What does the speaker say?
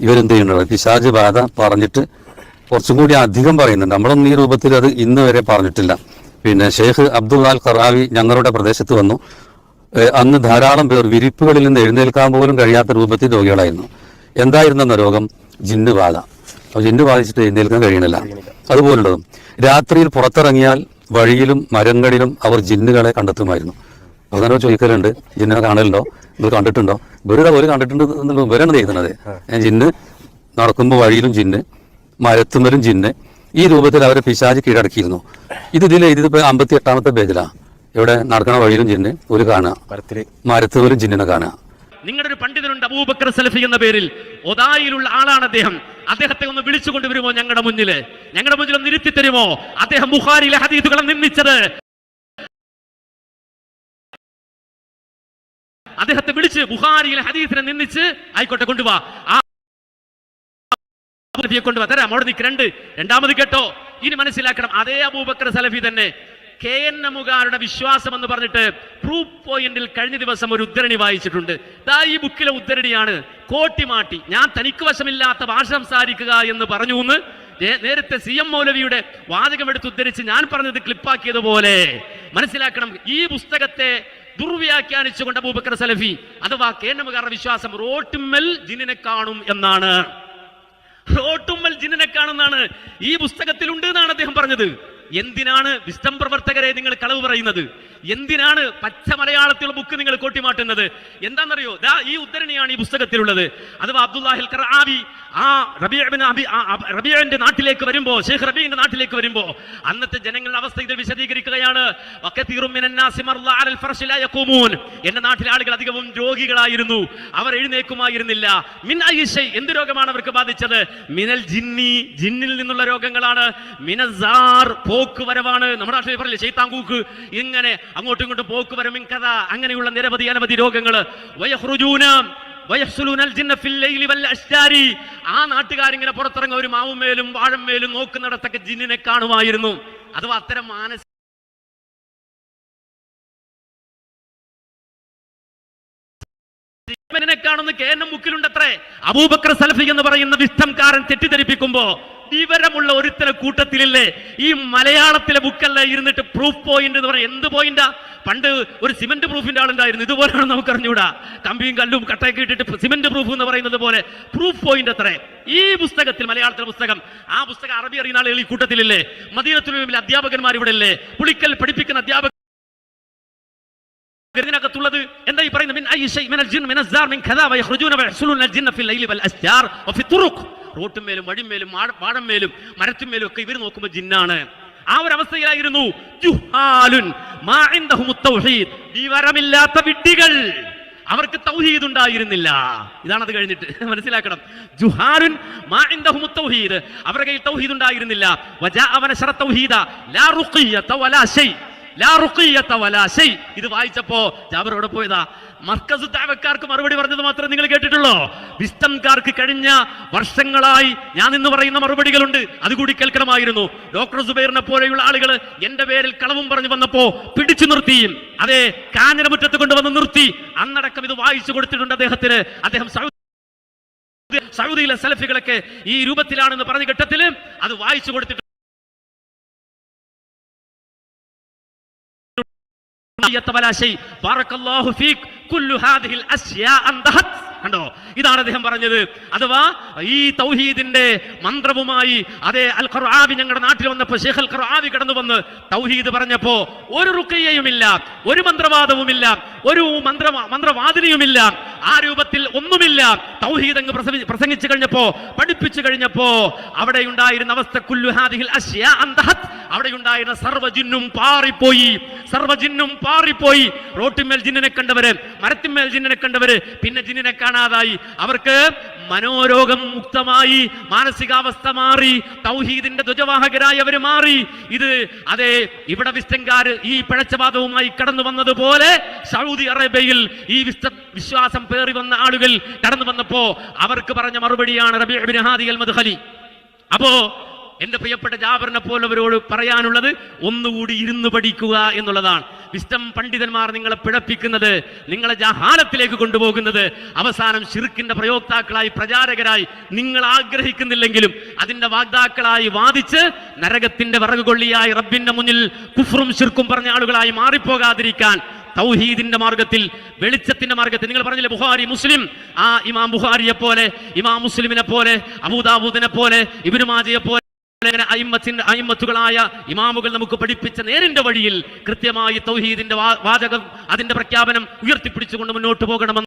ഇവരെന്ത് ചെയ്യുന്നുണ്ട്, പിശാച് ബാധ പറഞ്ഞിട്ട് കുറച്ചും കൂടി അധികം പറയുന്നുണ്ട്. നമ്മളൊന്നും ഈ രൂപത്തിൽ അത് ഇന്ന് വരെ പറഞ്ഞിട്ടില്ല. പിന്നെ ഷെയ്ഖ് അബ്ദുൽ അൽ ഖറാവി ഞങ്ങളുടെ പ്രദേശത്ത് വന്നു. അന്ന് ധാരാളം പേർ വിരിപ്പുകളിൽ നിന്ന് എഴുന്നേൽക്കാൻ പോലും കഴിയാത്ത രൂപത്തിൽ രോഗികളായിരുന്നു. എന്തായിരുന്നെന്ന രോഗം? ജിന്ന് ബാധ. ജിന്ന് ബാധിച്ചിട്ട് എഴുന്നേൽക്കാൻ കഴിയണില്ല. അതുപോലുള്ളതും രാത്രിയിൽ പുറത്തിറങ്ങിയാൽ വഴിയിലും മരങ്ങളിലും അവർ ജിന്നുകളെ കണ്ടെത്തുമായിരുന്നു. അങ്ങനെ ചോദിക്കലുണ്ട്, ജിന്നിനെ കാണലുണ്ടോ, ഇത് കണ്ടിട്ടുണ്ടോ? വെറുതെ ഒരു കണ്ടിട്ടുണ്ട് എന്നുള്ള ഇവരാണ് ചെയ്യുന്നത്. ജിന്ന് നടക്കുമ്പോൾ വഴിയിലും ജിന്ന്, മരത്തുമ്മലും ജിന്ന്, ഈ രൂപത്തിൽ അവരെ പിശാച് കീഴടക്കിയിരുന്നു. ഇതിപ്പോ 58ാമത്തെ പേജിലാ. ഇവിടെ നടക്കണ വഴിയിലും ജിന്ന്, ഒരു കാണുക, മരത്തുമ്മലും ജിന്നിനെ കാണുക. നിങ്ങളുടെ ഒരു പണ്ഡിതനുണ്ട് അബൂബക്കർ സലഫി എന്ന പേരിൽ, ഒതായിലുള്ള ആളാണ് അദ്ദേഹം. അദ്ദേഹത്തെ ഒന്ന് വിളിച്ചു കൊണ്ടുവരുമോ ഞങ്ങളുടെ മുന്നിൽ ഒന്ന് ഇരുത്തി തരുമോ? അദ്ദേഹം ബുഖാരിയിലെ ഹദീസുകളെ നിന്ദിച്ചത്. അദ്ദേഹത്തെ വിളിച്ച് ബുഖാരിയിലെ ഹദീസിനെ നിന്ദിച്ച് ആയിക്കോട്ടെ കൊണ്ടുവാ, കൊണ്ടുവാ, തരാം, അവിടെ നിൽക്ക്. രണ്ടാമത് കേട്ടോ, ഇനി മനസ്സിലാക്കണം, അതേ അബൂബക്കർ സലഫി തന്നെ KNMകാരുടെ വിശ്വാസം എന്ന് പറഞ്ഞിട്ട് പ്രൂഫ് പോയിന്റിൽ കഴിഞ്ഞ ദിവസം ഒരു ഉദ്ധരണി വായിച്ചിട്ടുണ്ട്. ഈ ബുക്കിലെ ഉദ്ധരണിയാണ്. കോട്ടിമാട്ടി ഞാൻ തനിക്ക് വശമില്ലാത്ത ഭാഷ സംസാരിക്കുക എന്ന് പറഞ്ഞു എന്ന് നേരത്തെ CM മൗലവിയുടെ വാചകമെടുത്ത് ഉദ്ധരിച്ച് ഞാൻ പറഞ്ഞത് ക്ലിപ്പാക്കിയതുപോലെ മനസ്സിലാക്കണം. ഈ പുസ്തകത്തെ ദുർവ്യാഖ്യാനിച്ചുകൊണ്ട് അബൂബക്കർ സലഫി അഥവാ KNMകാരുടെ വിശ്വാസം റോട്ടുമ്മൽ ജിന്നിനെ കാണും എന്നാണ്. റോട്ടുമ്മൽ ജിന്നിനെ കാണുന്നാണ് ഈ പുസ്തകത്തിലുണ്ട് എന്നാണ് അദ്ദേഹം പറഞ്ഞത്. എന്തിനാണ് വിസ്ഡം പ്രവർത്തകരെ നിങ്ങൾ കളവ് പറയുന്നത്? എന്തിനാണ് പച്ച മലയാളത്തിലുള്ള ബുക്ക് നിങ്ങൾ കോട്ടിമാട്ടുന്നത്? എന്താണെന്നറിയോ? ഈ ഉദ്ധരണിയാണ് ഈ പുസ്തകത്തിലുള്ളത്. അഥവാ അബ്ദുല്ലാഹിൽ ഖറാവി റബീഇന്റെ നാട്ടിലേക്ക് വരുമ്പോ, ഷെയ്ഖ് റബീഇന്റെ നാട്ടിലേക്ക് വരുമ്പോ അന്നത്തെ ജനങ്ങളുടെ അവസ്ഥ ഇതിൽ വിശദീകരിക്കുകയാണ്. എന്റെ നാട്ടിലെ ആളുകൾ അധികവും രോഗികളായിരുന്നു, അവർ എഴുന്നേക്കുമായിരുന്നില്ല. മിൻ ഐശൈ, എന്ത് രോഗമാണ് അവർക്ക് ബാധിച്ചത്? മിനൽ ജിന്നി, ജിന്നിൽ നിന്നുള്ള രോഗങ്ങളാണ്. മിനസാർ, പോക്ക് വരവാണ്. നമ്മുടെ നാട്ടിൽ പറയില്ലേ ശൈത്താങ്കൂക്ക്, ഇങ്ങനെ അങ്ങോട്ടും ഇങ്ങോട്ടും പോക്ക് വരവും കഥ, അങ്ങനെയുള്ള നിരവധി അനവധി രോഗങ്ങൾ. ആ നാട്ടുകാരിങ്ങനെ പുറത്തിറങ്ങും, ഒരു മാവുമേലും വാഴമേലും നോക്കുന്നിടത്തൊക്കെ ജിന്നിനെ കാണുമായിരുന്നു. അഥവാ അത്തരം മാനസിക കാണുന്ന KNM ബുക്കിലുണ്ടത്രേ. അബൂബക്കർ സലഫി എന്ന് പറയുന്ന വിസ്ഡംകാരൻ തെറ്റിദ്ധരിപ്പിക്കുമ്പോ വിവരമുള്ള ഒരുത്തര കൂട്ടത്തിലില്ലേ ഈ മലയാളത്തിലെ ബുക്കല്ല ഇരുന്നിട്ട് പ്രൂഫ് പോയിന്റ് എന്ന് പറയാം. എന്ത് പോയിന്റാ? പണ്ട് ഒരു സിമന്റ് പ്രൂഫിന്റെ ആളുണ്ടായിരുന്നു. ഇതുപോലെയാണ് നമുക്ക് അറിഞ്ഞൂടാ. കമ്പിയും കല്ലും കട്ടയൊക്കെ ഇട്ടിട്ട് സിമന്റ് പ്രൂഫ് എന്ന് പറയുന്നത് പോലെ പ്രൂഫ് പോയിന്റ് അത്രേ ഈ പുസ്തകത്തിൽ, മലയാളത്തിലെ പുസ്തകം. ആ പുസ്തകം അറബി അറിയുന്ന ആളുകൾ ഈ കൂട്ടത്തിലില്ലേ? മദീനത്തുൽ അധ്യാപകന്മാർ ഇവിടെ ഇല്ലേ? പുളിക്കൽ പഠിപ്പിക്കുന്ന അധ്യാപകർ ത്തുള്ളത് എന്താ ഈ പറയുന്നത്? റോട്ടുമേലും വഴിമേലും വാഴമേലും മരത്തുമേലും ഒക്കെ ഇവർ നോക്കുമ്പോൾ ജിന്നാണ്. ആ ഒരു അവസ്ഥയിലായിരുന്നു. വിവരമില്ലാത്ത വിഡ്ഢികൾ, അവർക്ക് തൗഹീദ് ഉണ്ടായിരുന്നില്ല. ഇതാണ് അത് കഴിഞ്ഞിട്ട് മനസ്സിലാക്കണം. ജുഹാലുൻ മാ ഇൻദഹും തൗഹീദ്, അവരുടെ കയ്യിൽ തൗഹീദ് ഉണ്ടായിരുന്നില്ല. വജാഅ നശറ തൗഹീദ ലാ റുഖിയ്യത വലാ ശൈ, ലാ റുഖിയ്യത വലാ ശൈ. ഇത് വായിച്ചപ്പോ ജാബിർ എവിടെ പോയതാ? മർക്കസ് ദഅവക്കാർക്ക് മറുപടി പറഞ്ഞത് മാത്രം നിങ്ങൾ കേട്ടിട്ടുള്ളോ? വിസ്ഡംകാർക്ക് കഴിഞ്ഞ വർഷങ്ങളായി ഞാൻ ഇന്ന് പറയുന്ന മറുപടികളുണ്ട്, അതുകൂടി കേൾക്കണമായിരുന്നു. ഡോക്ടർ സുബൈറിനെ പോലെയുള്ള ആളുകൾ എന്റെ പേരിൽ കളവും പറഞ്ഞു വന്നപ്പോ പിടിച്ചു നിർത്തിയും, അതെ, കാഞ്ഞിരമുറ്റത്ത് കൊണ്ടുവന്ന് നിർത്തി. അന്നടക്കം ഇത് വായിച്ചു കൊടുത്തിട്ടുണ്ട് അദ്ദേഹത്തിന്. അദ്ദേഹം സൗദിയിലെ സലഫികളൊക്കെ ഈ രൂപത്തിലാണെന്ന് പറഞ്ഞ ഘട്ടത്തിൽ അത് വായിച്ചു കൊടുത്തിട്ടുണ്ട്. കണ്ടോ, ഇതാണ് അദ്ദേഹം പറഞ്ഞത്. അഥവാ ഈ തൗഹീദിന്റെ മന്ത്രവുമായി അതേ അൽ ഖർആവി ഞങ്ങളുടെ നാട്ടിൽ വന്നപ്പോ, ഷെയ്ഖ് അൽ ഖർആവി കടന്നു വന്ന് തൗഹീദ് പറഞ്ഞപ്പോ ഒരു റുഖിയ്യയുമില്ല, ഒരു മന്ത്രവാദവുമില്ല, ഒരു മന്ത്രവാദിനിയുമില്ല, ആ രൂപത്തിൽ ഒന്നുമില്ല. തൗഹീദ് അങ്ങ് പ്രസംഗിച്ചു കഴിഞ്ഞപ്പോ, പഠിപ്പിച്ചു കഴിഞ്ഞപ്പോ അവിടെ ഉണ്ടായിരുന്ന അവസ്ഥ കുല്ലു ഹാദിഹിൽ അശ്യാ അന്തഹത്, അവിടെ ഉണ്ടായിരുന്ന സർവ്വജിന്നും പാറിപ്പോയി, സർവ്വജിന്നും പാറിപ്പോയി. റോട്ടിന്മേൽ ജിന്നിനെ കണ്ടവര്, മരത്തിന്മേൽ ജിന്നിനെ കണ്ടവര് പിന്നെ ജിന്നിനെ കാണാതായി. അവർക്ക് മനോരോഗം മുക്തമായി, മാനസികാവസ്ഥ മാറി, തൗഹീദിന്റെ ധ്വജവാഹകരായി അവർ മാറി. ഇത് അതെ ഇവിടെ വിസ്ഡംകാര് ഈ പിഴച്ചവാദവുമായി കടന്നു വന്നതുപോലെ സൗദി അറേബ്യയിൽ ഈ വിശ്വാസം പേറി വന്ന ആളുകൾ കടന്നു വന്നപ്പോ അവർക്ക് പറഞ്ഞ മറുപടിയാണ് റബീഉ ബിൻ ഹാദി അൽ മദ്ഖലി. അപ്പോ എന്റെ പ്രിയപ്പെട്ട ജാബറിനെ പോലുള്ളവരോട് പറയാനുള്ളത് ഒന്നുകൂടി ഇരുന്ന് പഠിക്കുക എന്നുള്ളതാണ്. വിസ്റ്റം പണ്ഡിതന്മാർ നിങ്ങളെ പിഴപ്പിക്കുന്നത്, നിങ്ങളെ ജഹാലത്തിലേക്ക് കൊണ്ടുപോകുന്നത്, അവസാനം ശിർക്കിന്റെ പ്രയോക്താക്കളായി പ്രചാരകരായി നിങ്ങൾ ആഗ്രഹിക്കുന്നില്ലെങ്കിലും അതിന്റെ വാഗ്ദാക്കളായി വാദിച്ച് നരകത്തിന്റെ വിറകുകൊള്ളിയായി റബ്ബിന്റെ മുന്നിൽ കുഫ്റും ശിർക്കും പറഞ്ഞ ആളുകളായി മാറിപ്പോകാതിരിക്കാൻ തൗഹീദിന്റെ മാർഗത്തിൽ, വെളിച്ചത്തിന്റെ മാർഗത്തിൽ, നിങ്ങൾ പറഞ്ഞില്ലേ ബുഖാരി മുസ്ലിം, ആ ഇമാം ബുഖാരിയെ പോലെ, ഇമാം മുസ്ലിമിനെ പോലെ, അബൂദാവൂദിനെ പോലെ, ഇബ്നു മാജയെ പോലെ അയിമ്മത്തുകളായ ഇമാമുകൾ നമുക്ക് പഠിപ്പിച്ച നേരിന്റെ വഴിയിൽ കൃത്യമായി തൗഹീദിന്റെ വാചകം, അതിന്റെ പ്രഖ്യാപനം ഉയർത്തിപ്പിടിച്ചുകൊണ്ട് മുന്നോട്ട് പോകണമെന്ന്